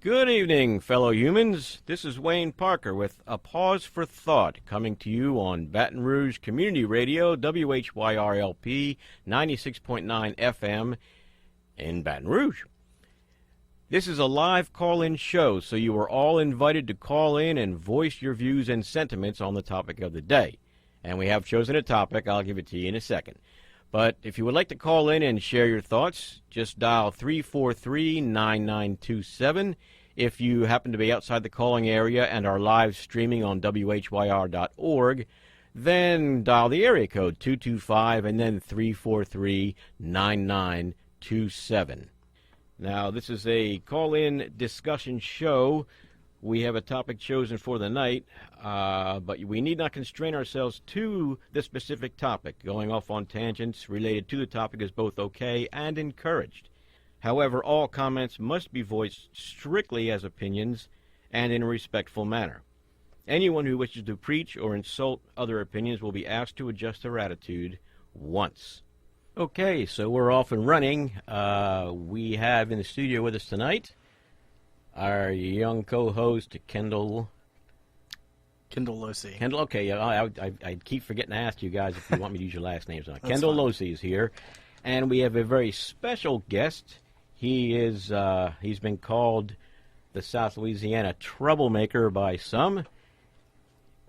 Good evening, fellow humans. This is Wayne Parker with A Pause for Thought, coming to you on Baton Rouge Community Radio, WHYRLP 96.9 FM in Baton Rouge. This is a live call-in show, so you are all invited to call in and voice your views and sentiments on the topic of the day. And we have chosen a topic. I'll give it to you in a second. But if you would like to call in and share your thoughts, just dial 343-9927. If you happen to be outside the calling area and are live streaming on WHYR.org, then dial the area code 225 and then 343-9927. Now, this is a call-in discussion show. We have a topic chosen for the night, but we need not constrain ourselves to the specific topic. Going off on tangents related to the topic is both okay and encouraged. However, all comments must be voiced strictly as opinions and in a respectful manner. Anyone who wishes to preach or insult other opinions will be asked to adjust their attitude once. Okay, so we're off and running. We have in the studio with us tonight our young co-host, Kendall Losey. Kendall, okay, I keep forgetting to ask you guys if you want me to use your last names. Kendall Losey is here, and we have a very special guest. He's been called the South Louisiana troublemaker by some.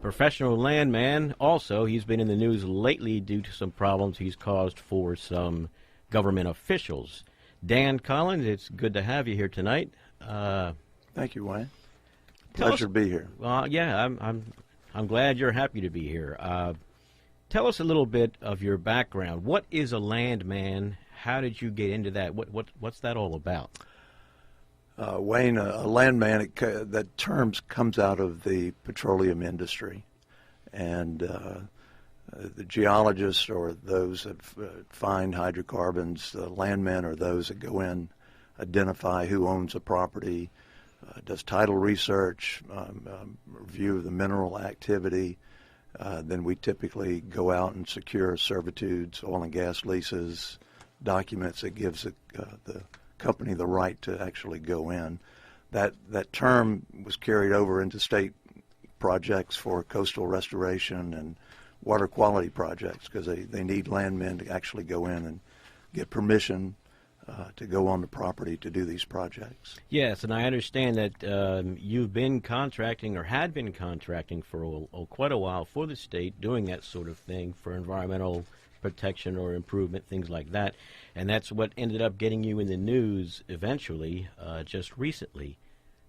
Professional landman. Also, he's been in the news lately due to some problems he's caused for some government officials. Dan Collins, it's good to have you here tonight. Thank you, Wayne. Pleasure to be here. Well, yeah, I'm glad you're happy to be here. Tell us a little bit of your background. What is a landman? How did you get into that? What's that all about? Wayne, a landman, that term comes out of the petroleum industry, and the geologists or those that find hydrocarbons, the landmen are those that go in, identify who owns a property, does title research, review of the mineral activity. Then we typically go out and secure servitudes, oil and gas leases, documents that gives the company the right to actually go in. That term was carried over into state projects for coastal restoration and water quality projects because they need landmen to actually go in and get permission to go on the property to do these projects. Yes, and I understand that you've been contracting or had been contracting for quite a while for the state, doing that sort of thing for environmental protection or improvement, things like that. And that's what ended up getting you in the news eventually, just recently.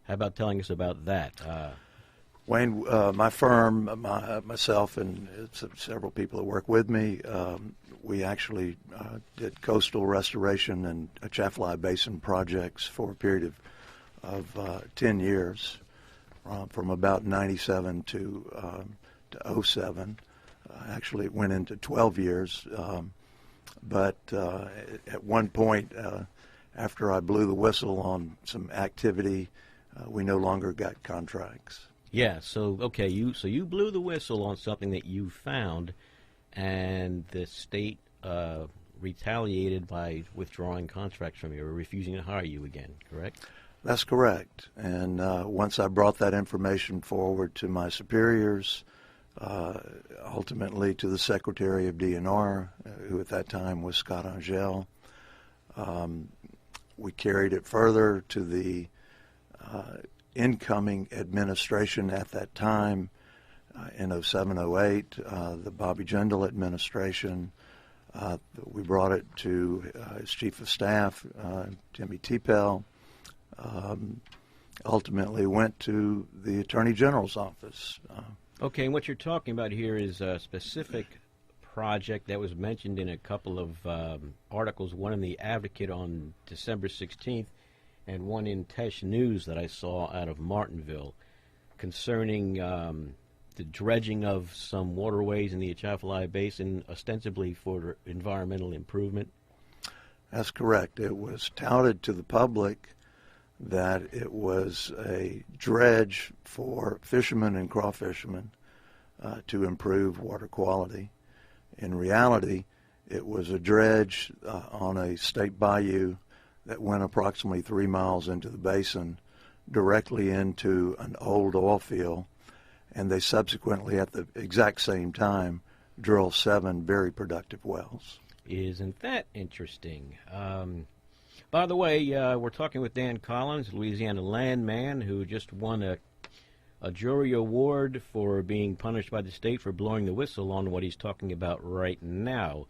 How about telling us about that? Wayne, my firm, myself, and several people that work with me, we actually did coastal restoration and Atchafalaya Basin projects for a period of 10 years, from about 97 to 07. Actually, it went into 12 years. But at one point, after I blew the whistle on some activity, we no longer got contracts. Yeah, so okay, you blew the whistle on something that you found, and the state retaliated by withdrawing contracts from you or refusing to hire you again, correct? That's correct. And once I brought that information forward to my superiors, ultimately to the Secretary of DNR, who at that time was Scott Angel, we carried it further to the incoming administration at that time in 07-08, the Bobby Jindal administration. We brought it to his Chief of Staff, Timmy Tepel. Ultimately went to the Attorney General's office. Okay, and what you're talking about here is a specific project that was mentioned in a couple of articles, one in the Advocate on December 16th and one in Tesh News that I saw out of Martinville concerning the dredging of some waterways in the Atchafalaya Basin, ostensibly for environmental improvement. That's correct. It was touted to the public that it was a dredge for fishermen and crawfishermen to improve water quality. In reality, it was a dredge on a state bayou that went approximately 3 miles into the basin directly into an old oil field, and they subsequently, at the exact same time, drill 7 very productive wells. Isn't that interesting? By the way, we're talking with Dan Collins, Louisiana landman, who just won a jury award for being punished by the state for blowing the whistle on what he's talking about right now.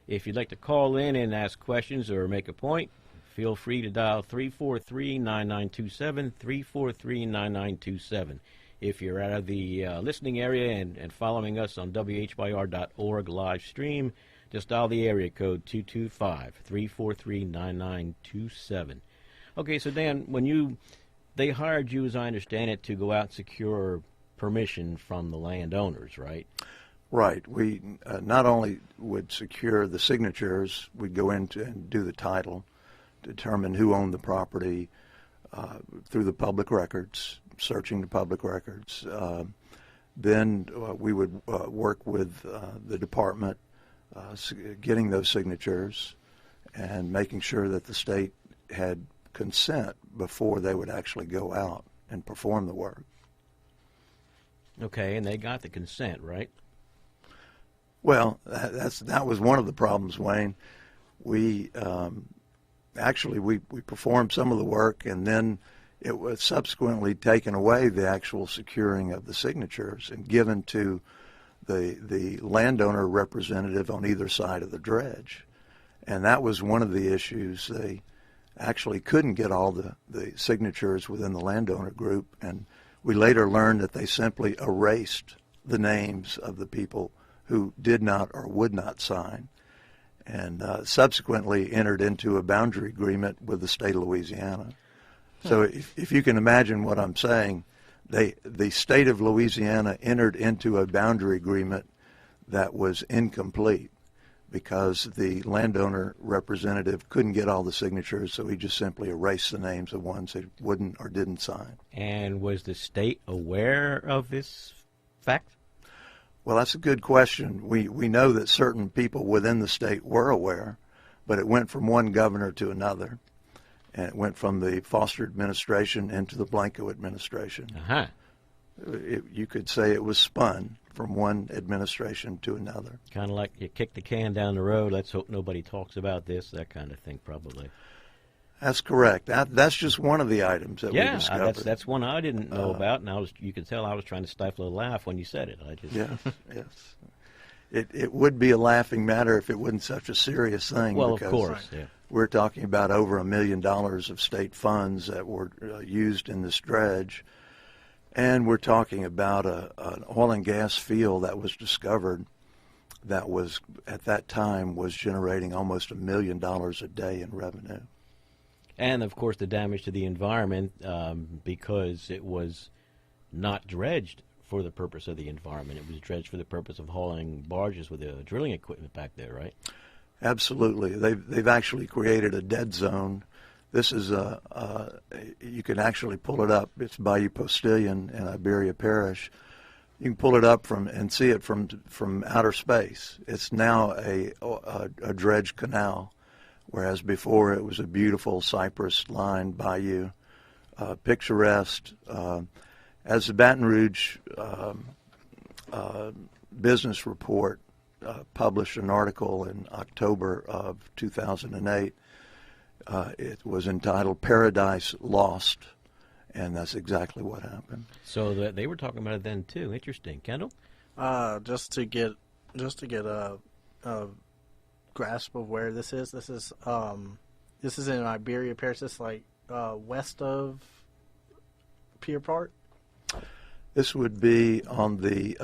If you'd like to call in and ask questions or make a point, feel free to dial 343-9927, 343-9927. If you're out of the listening area and following us on WHYR.org live stream, just dial the area code 225-343-9927. Okay, so Dan, when they hired you, as I understand it, to go out and secure permission from the landowners, right? Right. We not only would secure the signatures, we'd go into and do the title, determine who owned the property through the public records, searching the public records. Then we would work with the department, getting those signatures and making sure that the state had consent before they would actually go out and perform the work. Okay, and they got the consent, right? Well, that was one of the problems, Wayne. We performed some of the work, and then it was subsequently taken away, the actual securing of the signatures, and given to the landowner representative on either side of the dredge. And that was one of the issues. They actually couldn't get all the signatures within the landowner group, and we later learned that they simply erased the names of the people who did not or would not sign, and subsequently entered into a boundary agreement with the state of Louisiana. So if you can imagine what I'm saying, the state of Louisiana entered into a boundary agreement that was incomplete because the landowner representative couldn't get all the signatures, so he just simply erased the names of ones that wouldn't or didn't sign. And was the state aware of this fact? Well, that's a good question. We know that certain people within the state were aware, but it went from one governor to another, and it went from the Foster administration into the Blanco administration. Uh-huh. You could say it was spun from one administration to another. Kind of like you kick the can down the road, let's hope nobody talks about this, that kind of thing, probably. That's correct. That's just one of the items that we discovered. That's one I didn't know about, and you could tell I was trying to stifle a laugh when you said it. Yes. It would be a laughing matter if it wasn't such a serious thing. Well, of course, yeah. We're talking about over $1 million of state funds that were used in this dredge, and we're talking about an oil and gas field that was discovered that was, at that time, was generating almost $1 million a day in revenue. And, of course, the damage to the environment because it was not dredged for the purpose of the environment. It was dredged for the purpose of hauling barges with the drilling equipment back there, right? Absolutely. They've actually created a dead zone. This is you can actually pull it up. It's Bayou Postilion in Iberia Parish. You can pull it up and see it from outer space. It's now a dredged canal, whereas before it was a beautiful cypress-lined bayou, picturesque. As the Baton Rouge Business Report published an article in October of 2008, it was entitled "Paradise Lost," and that's exactly what happened. So they were talking about it then too. Interesting, Kendall. Just to get a grasp of where this is. This is in Iberia Parish. This is like west of Pier Park. This would be on the.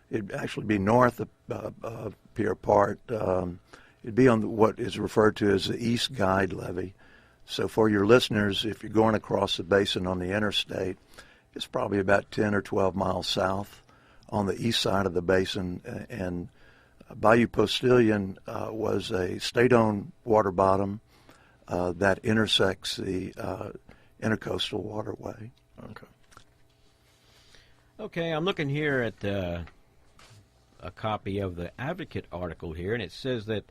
It'd actually be north of Pier Park. It'd be on what is referred to as the East Guide Levee. So for your listeners, if you're going across the basin on the interstate, it's probably about 10 or 12 miles south on the east side of the basin. And Bayou Postilion was a state-owned water bottom that intersects the intercoastal waterway. Okay, I'm looking here at a copy of the Advocate article here, and it says that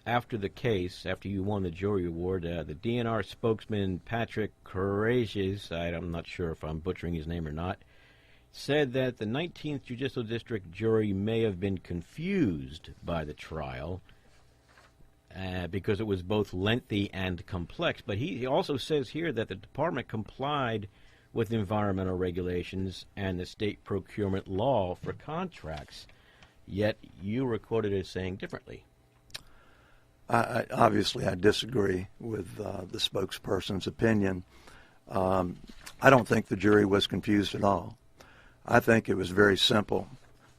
after the case, after you won the jury award, the DNR spokesman Patrick Courageous, I'm not sure if I'm butchering his name or not, said that the 19th Judicial District jury may have been confused by the trial because it was both lengthy and complex. But he also says here that the department complied with environmental regulations and the state procurement law for contracts, yet you were quoted as saying differently. Obviously, I disagree with the spokesperson's opinion. I don't think the jury was confused at all. I think it was very simple.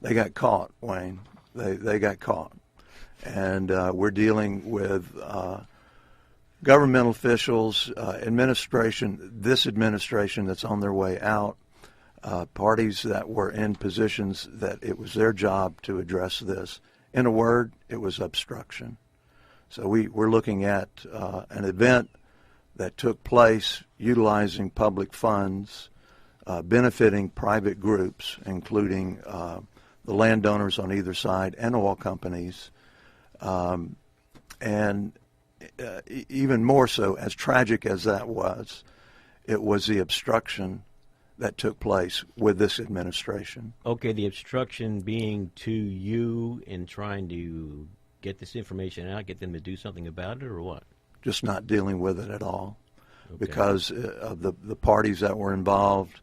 They got caught, Wayne. They got caught. And we're dealing with governmental officials, administration, this administration that's on their way out, parties that were in positions that it was their job to address this. In a word, it was obstruction. So we're looking at an event that took place utilizing public funds, benefiting private groups, including the landowners on either side and oil companies, and even more so, as tragic as that was, it was the obstruction that took place with this administration. Okay, the obstruction being to you in trying to get this information out, get them to do something about it, or what? Just not dealing with it at all, okay. Because of the parties that were involved,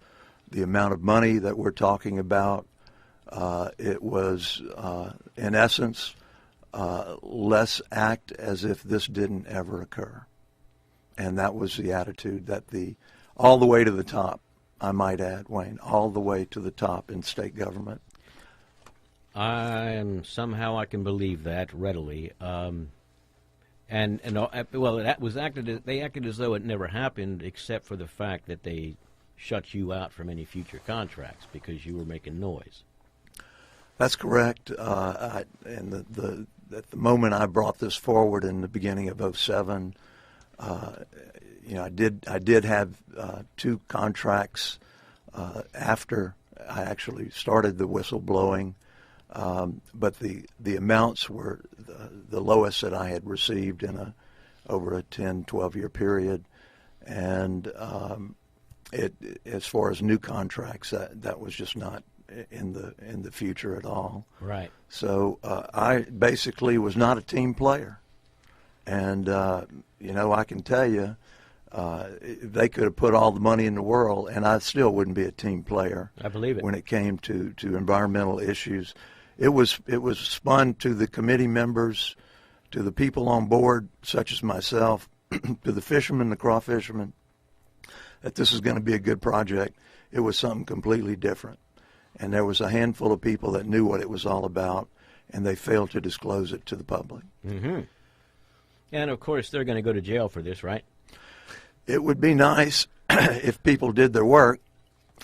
the amount of money that we're talking about. It was, in essence, let's act as if this didn't ever occur. And that was the attitude that all the way to the top, I might add, Wayne, all the way to the top in state government. Somehow I can believe that readily. Well, that was they acted as though it never happened, except for the fact that they shut you out from any future contracts because you were making noise. That's correct. At the moment I brought this forward in the beginning of 2007, I did have 2 contracts after I actually started the whistleblowing, but the amounts were the lowest that I had received in over a 10, 12-year period, and as far as new contracts, that was just not in the future at all. Right. So I basically was not a team player, and I can tell you, they could have put all the money in the world, and I still wouldn't be a team player. I believe it. When it came to environmental issues, it was spun to the committee members, to the people on board, such as myself, to the fishermen, the crawfishermen, that this is going to be a good project. It was something completely different. And there was a handful of people that knew what it was all about, and they failed to disclose it to the public. Mm-hmm. And, of course, they're going to go to jail for this, right? It would be nice if people did their work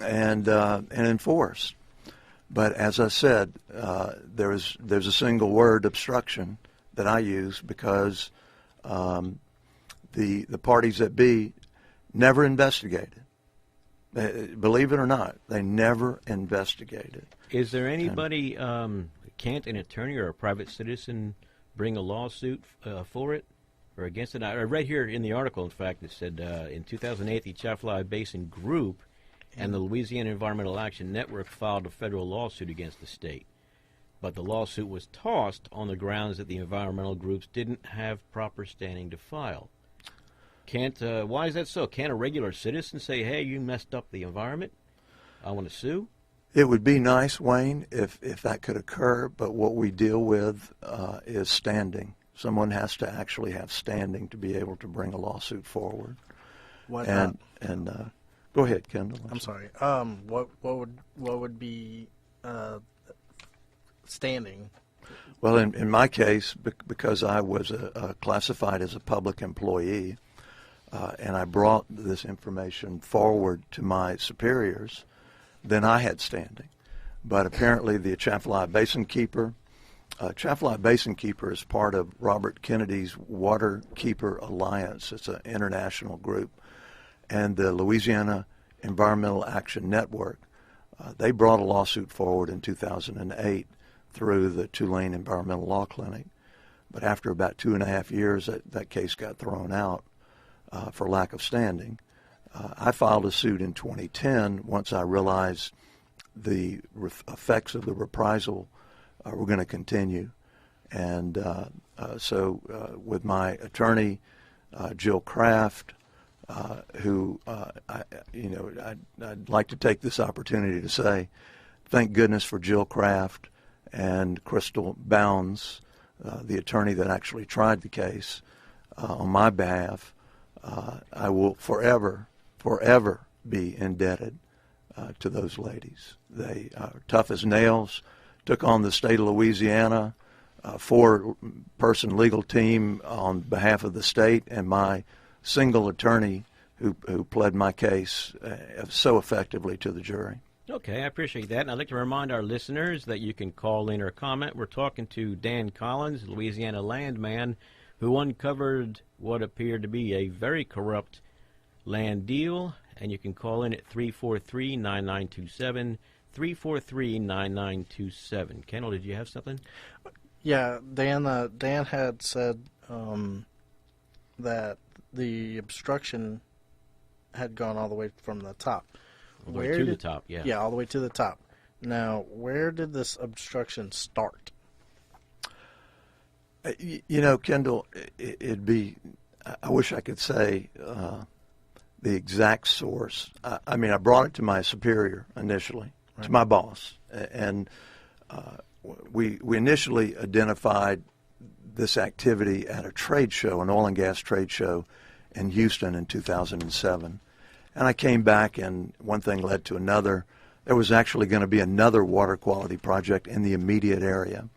and enforced. But as I said, there's a single word, obstruction, that I use because the parties that be never investigated. Believe it or not, they never investigated. Is there anybody, can't an attorney or a private citizen bring a lawsuit for it or against it? I read here in the article, in fact, it said in 2008, the Atchafalaya Basin Group and the Louisiana Environmental Action Network filed a federal lawsuit against the state. But the lawsuit was tossed on the grounds that the environmental groups didn't have proper standing to file. Why is that so? Can't a regular citizen say, hey, you messed up the environment, I want to sue? It would be nice, Wayne, if that could occur, but what we deal with is standing. Someone has to actually have standing to be able to bring a lawsuit forward. Go ahead, Kendall. I'm sorry. What would be standing? Well, in my case, because I was classified as a public employee, and I brought this information forward to my superiors, then I had standing. But apparently the Atchafalaya Basin Keeper is part of Robert Kennedy's Water Keeper Alliance. It's an international group. And the Louisiana Environmental Action Network, they brought a lawsuit forward in 2008 through the Tulane Environmental Law Clinic. But after about 2.5 years, that case got thrown out for lack of standing. I filed a suit in 2010 once I realized the effects of the reprisal were going to continue. And so with my attorney, Jill Kraft, who, I'd like to take this opportunity to say thank goodness for Jill Kraft and Crystal Bounds, the attorney that actually tried the case on my behalf. I will forever be indebted to those ladies. They are tough as nails, took on the state of Louisiana, a 4-person legal team on behalf of the state, and my single attorney who pled my case so effectively to the jury. Okay, I appreciate that. And I'd like to remind our listeners that you can call in or comment. We're talking to Dan Collins, Louisiana landman, who uncovered what appeared to be a very corrupt land deal. And you can call in at 343-9927, 343-9927. Kendall, did you have something? Yeah, Dan had said that the obstruction had gone all the way from the top. All the way to the top, yeah. Yeah, all the way to the top. Now, where did this obstruction start? Kendall, it'd be, I wish I could say the exact source. I brought it to my superior initially, right, to my boss, and we initially identified this activity at a trade show, an oil and gas trade show in Houston in 2007. And I came back, and one thing led to another. There was actually going to be another water quality project in the immediate area.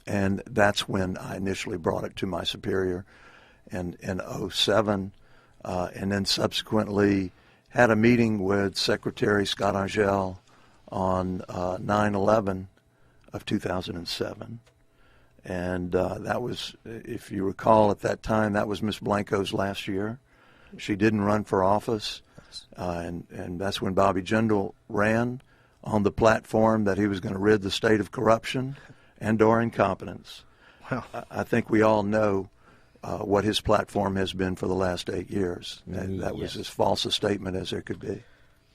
And that's when I initially brought it to my superior in 2007, and then subsequently had a meeting with Secretary Scott Angel on 9/11 of 2007. And that was, if you recall at that time, that was Ms. Blanco's last year. She didn't run for office, and that's when Bobby Jindal ran on the platform that he was going to rid the state of corruption and/or incompetence. Well, I think we all know what his platform has been for the last 8 years. And that was Yes. as false a statement as there could be.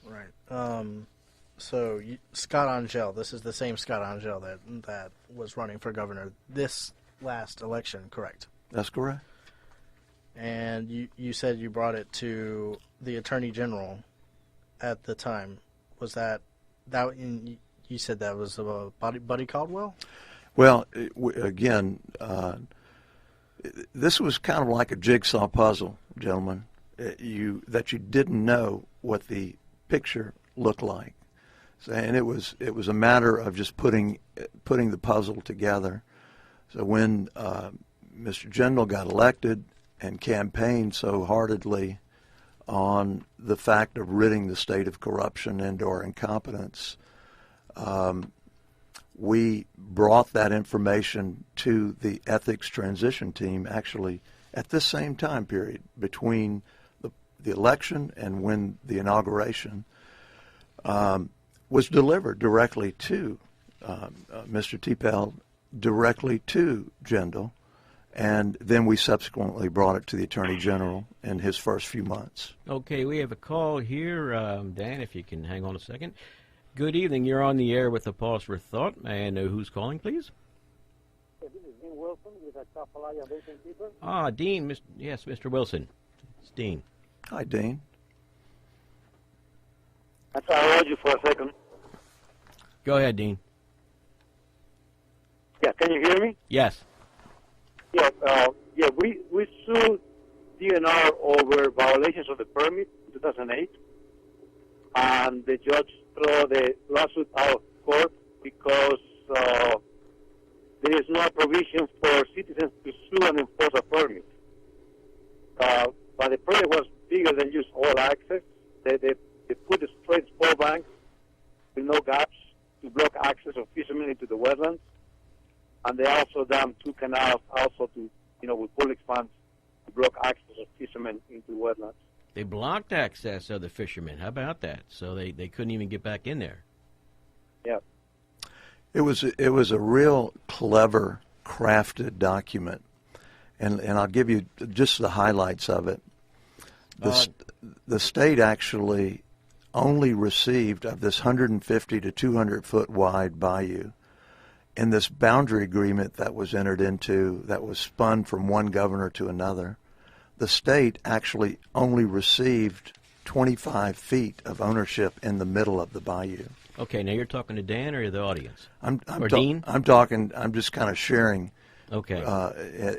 right. So Scott Angel, this is the same Scott Angel that was running for governor this last election, correct? That's correct. And you said you brought it to the Attorney General at the time. Was that you said that was Buddy Caldwell? Well, again, this was kind of like a jigsaw puzzle, gentlemen. That you didn't know what the picture looked like, and it was a matter of just putting the puzzle together. So when Mr. Jindal got elected and campaigned so heartedly on the fact of ridding the state of corruption and/or incompetence, we brought that information to the ethics transition team actually at this same time period between the election and when the inauguration was delivered directly to Mr. T-Pell, directly to Jindal, and then we subsequently brought it to the Attorney General in his first few months. Okay, we have a call here. Dan, if you can hang on a second. Good evening. You're on the air with a Pause for Thought. May I know who's calling, please? This is Dean Wilson with the Chapalaya Basin Keeper. Ah, Dean. Yes, Mr. Wilson. It's Dean. Hi, Dean. I heard you for a second. Go ahead, Dean. Yeah, can you hear me? Yes. Yeah, we sued DNR over violations of the permit in 2008, and the judge threw the lawsuit out of court because there is no provision for citizens to sue and enforce a permit. But the permit was bigger than just all access. They put a straight spur bank with no gaps to block access of fishermen into the wetlands. And they also dammed 2 canals also to, with public funds to block access of fishermen into wetlands. They blocked access of the fishermen. How about that? So they couldn't even get back in there. Yeah. It was a real clever, crafted document and I'll give you just the highlights of it. The state actually only received of this 150 to 200 foot wide bayou in this boundary agreement that was entered into, that was spun from one governor to another. The state actually only received 25 feet of ownership in the middle of the bayou. Okay, now you're talking to Dan or the audience? Or Dean? I'm talking. I'm just kind of sharing. Okay.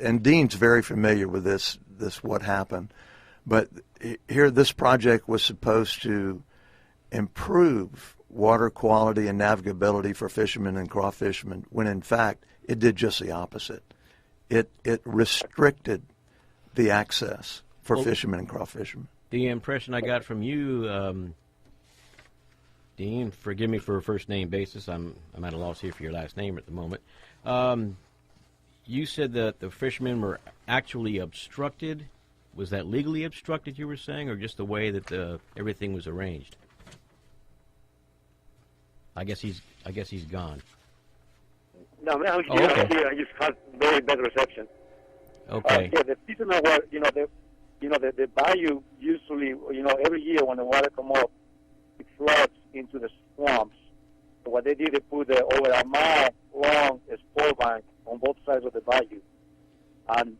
And Dean's very familiar with this what happened. But here, this project was supposed to improve water quality and navigability for fishermen and crawfishermen, when in fact it did just the opposite. It restricted the access for fishermen and crawfishermen. The impression I got from you, Dean, forgive me for a first name basis. I'm at a loss here for your last name at the moment. You said that the fishermen were actually obstructed. Was that legally obstructed, you were saying, or just the way that everything was arranged? I guess he's gone. No, man, Oh, okay. I just had very bad reception. Okay. Yeah, the seasonal water, the bayou usually, every year when the water come up, it floods into the swamps. So what they did, they put over a mile long spore bank on both sides of the bayou, and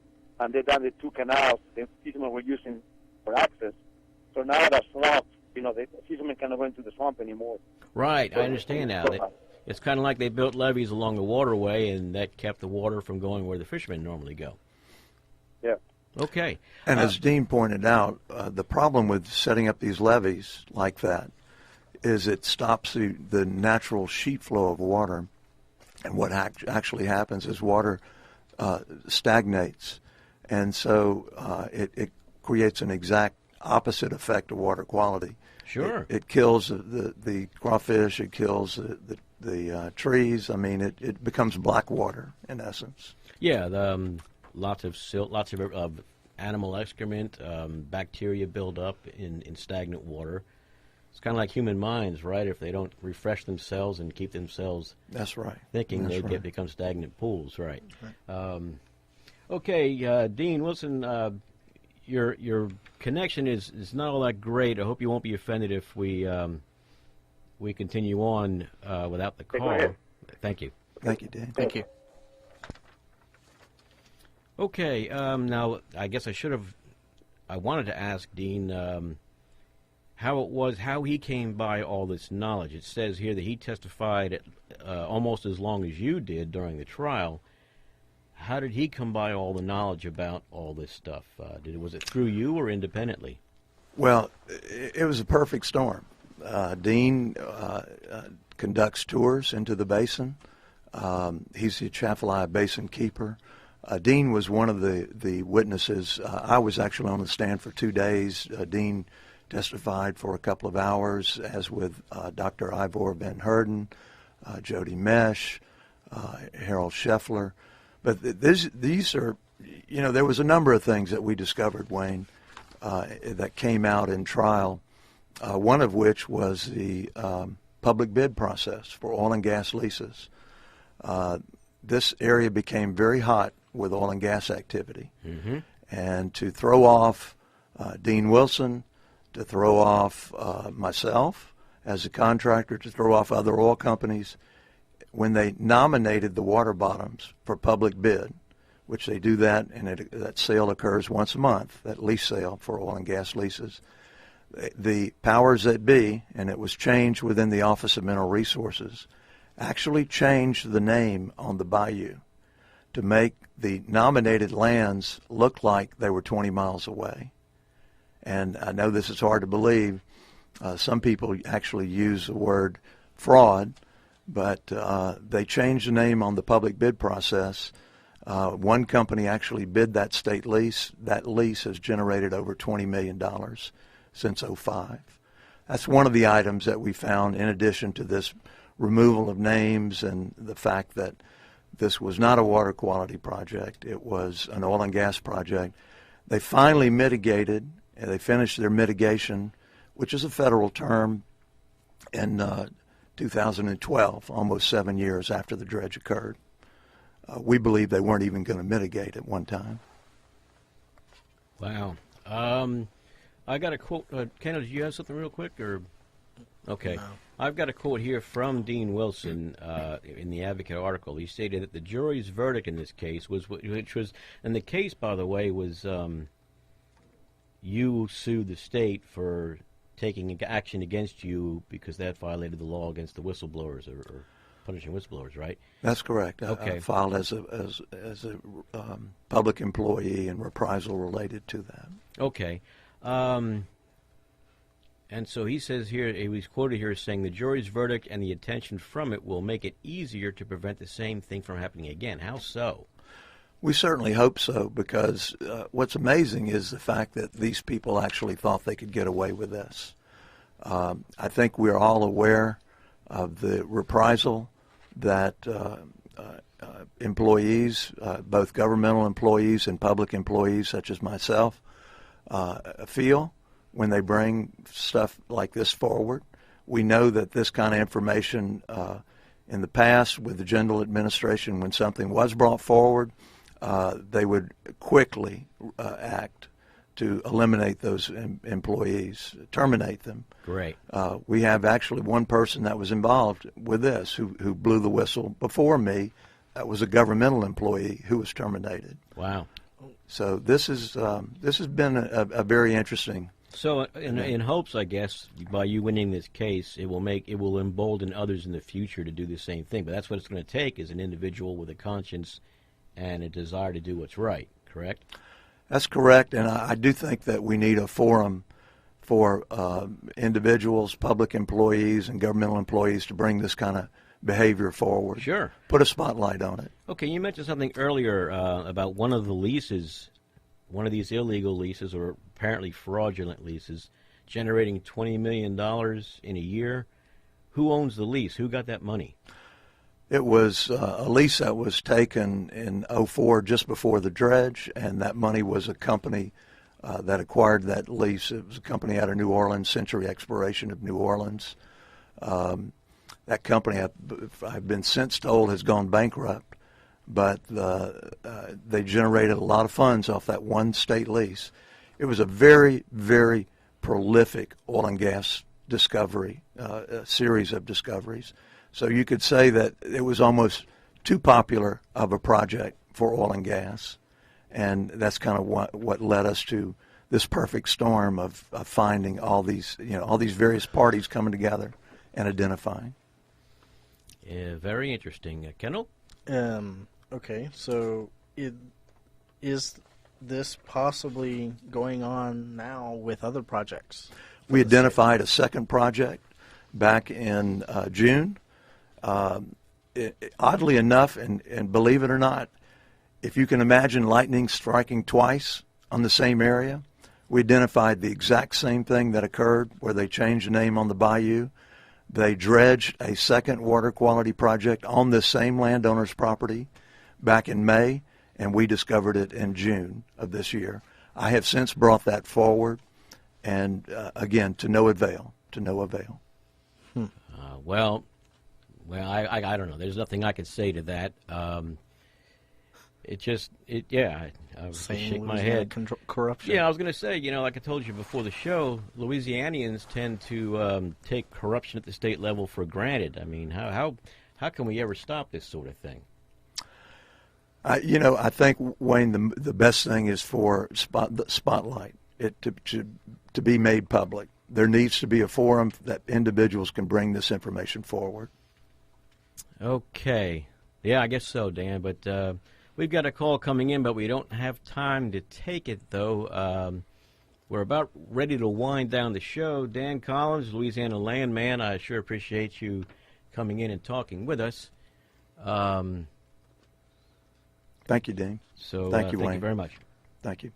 they done the two canals the fishermen were using for access. So now the swamp, the fishermen cannot go into the swamp anymore. Right, I understand now. It's kind of like they built levees along the waterway, and that kept the water from going where the fishermen normally go. Yeah. Okay. And as Dean pointed out, the problem with setting up these levees like that is it stops the natural sheet flow of water. And what actually happens is water stagnates. And so it creates an exact opposite effect of water quality. Sure. It kills the crawfish. It kills the trees. I mean, it becomes black water in essence. Yeah, lots of silt, lots of animal excrement, bacteria build up in stagnant water. It's kind of like human minds, right? If they don't refresh themselves and keep themselves That's right. thinking, That's they right. become stagnant pools, right? Right. Okay, Dean Wilson, your connection is not all that great. I hope you won't be offended if we continue on without the Go call. ahead. Thank you. Thank you, Dean. Thank you. Okay, now I guess I wanted to ask Dean how he came by all this knowledge. It says here that he testified almost as long as you did during the trial. How did he come by all the knowledge about all this stuff? Was it through you or independently? Well, it was a perfect storm. Dean conducts tours into the basin. He's the Atchafalaya Basin keeper. Dean was one of the witnesses. I was actually on the stand for 2 days. Dean testified for a couple of hours, as with Dr. Ivor Van Herden, Jody Mesh, Harold Scheffler. But these are, there was a number of things that we discovered, Wayne, that came out in trial, one of which was the public bid process for oil and gas leases. This area became very hot with oil and gas activity. Mm-hmm. And to throw off Dean Wilson, to throw off myself as a contractor, to throw off other oil companies, when they nominated the water bottoms for public bid, which they do that, and that sale occurs once a month, that lease sale for oil and gas leases, the powers that be, and it was changed within the Office of Mineral Resources, actually changed the name on the bayou to make the nominated lands look like they were 20 miles away. And I know this is hard to believe. Some people actually use the word fraud, but they changed the name on the public bid process. One company actually bid that state lease. That lease has generated over $20 million since '05. That's one of the items that we found, in addition to this removal of names and the fact that this was not a water quality project. It was an oil and gas project. They finally mitigated, and they finished their mitigation, which is a federal term, in 2012, almost 7 years after the dredge occurred. We believe they weren't even going to mitigate at one time. Wow. I got a quote. Kendall, did you have something real quick? Or okay. No. I've got a quote here from Dean Wilson in the Advocate article. He stated that the jury's verdict in this case which was, and the case, by the way, was you sued the state for taking action against you because that violated the law against the whistleblowers or punishing whistleblowers, right? That's correct. Okay. I filed as a public employee and reprisal related to that. Okay. And so he says here, he was quoted here as saying, the jury's verdict and the attention from it will make it easier to prevent the same thing from happening again. How so? We certainly hope so, because what's amazing is the fact that these people actually thought they could get away with this. I think we're all aware of the reprisal that employees, both governmental employees and public employees such as myself, feel when they bring stuff like this forward. We know that this kind of information in the past with the general administration, when something was brought forward, they would quickly act to eliminate those employees, terminate them. Great. We have actually one person that was involved with this who blew the whistle before me. That was a governmental employee who was terminated. Wow. So this has been a very interesting. So in hopes, I guess, by you winning this case, it will embolden others in the future to do the same thing. But that's what it's going to take, is an individual with a conscience and a desire to do what's right, correct? That's correct, and I do think that we need a forum for individuals, public employees, and governmental employees to bring this kind of behavior forward. Sure. Put a spotlight on it. Okay, you mentioned something earlier about one of the leases, one of these illegal leases, or apparently fraudulent leases, generating $20 million in a year. Who owns the lease? Who got that money? It was a lease that was taken in 2004, just before the dredge, and that money was a company that acquired that lease. It was a company out of New Orleans, Century Exploration of New Orleans. That company, I've been since told, has gone bankrupt, but they generated a lot of funds off that one state lease. It was a very, very prolific oil and gas discovery, a series of discoveries. So you could say that it was almost too popular of a project for oil and gas, and that's kind of what led us to this perfect storm of finding all these various parties coming together and identifying. Yeah, very interesting. Kendall? Okay, so is this possibly going on now with other projects? We identified a second project back in June. Oddly enough, and believe it or not, if you can imagine lightning striking twice on the same area, we identified the exact same thing that occurred where they changed the name on the bayou. They dredged a second water quality project on this same landowner's property back in May, and we discovered it in June of this year. I have since brought that forward, and again, to no avail. To no avail. Well, I don't know. There's nothing I could say to that. I shake my head. Corruption. Yeah, I was going to say, like I told you before the show, Louisianians tend to take corruption at the state level for granted. I mean, how can we ever stop this sort of thing? I think, Wayne, the best thing is for the spotlight, it to be made public. There needs to be a forum that individuals can bring this information forward. Okay. Yeah, I guess so, Dan. But we've got a call coming in, but we don't have time to take it, though. We're about ready to wind down the show. Dan Collins, Louisiana Landman, I sure appreciate you coming in and talking with us. Thank you, Dean. So thank you, Wayne. Thank you very much. Thank you.